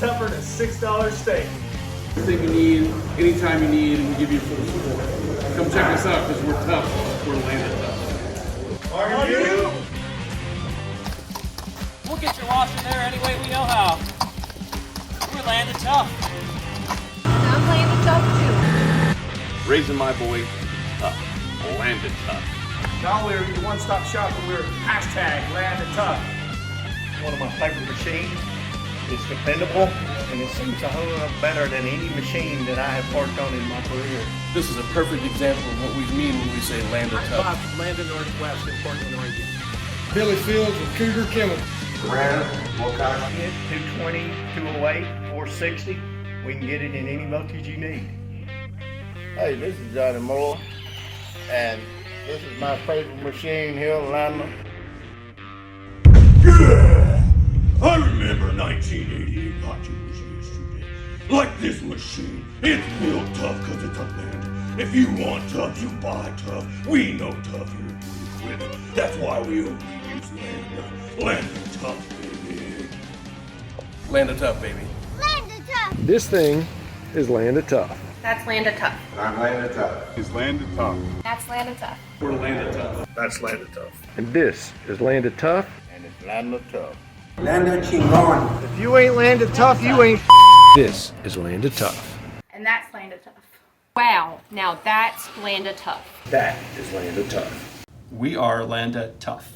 tougher than a $6 steak. Everything you need, anytime you need, and we give you full support. Come check us out because we're tough. We're Landa tough. Are you? We'll get your wash in there any way we know how. We're Landa tough. I'm Landa tough too. Raising my boy tough. Landa tough. Now we're the one-stop shop and we're #Landa tough. One of my favorite machines. It's dependable and it seems a whole lot better than any machine that I have worked on in my career. This is a perfect example of what we mean when we say Landa tough. Bob from Landa Northwest in Portland, Oregon. Billy Fields with Cougar Chemical. Brad, what kind of kit? 220, 208, 460. We can get it in any voltage you need. Hey, this is Johnny Moore, and this is my favorite machine here in Landa. Yeah! I remember 1988 like it was yesterday. Like this machine, it's built tough because it's a Landa. If you want tough, you buy tough. We know tough here at Blue Equipment. That's why we only use Landa. Landa tough, baby. Landa tough, baby. Landa tough. This thing is Landa tough. That's Landa tough. I'm Landa tough. Is Landa tough. That's Landa tough. We're Landa tough. That's Landa tough. And this is Landa tough. And it's Landa tough. If you ain't Landa tough, you ain't. This is Landa tough. And that's Landa tough. Wow, now that's Landa tough. That is Landa tough. We are Landa tough.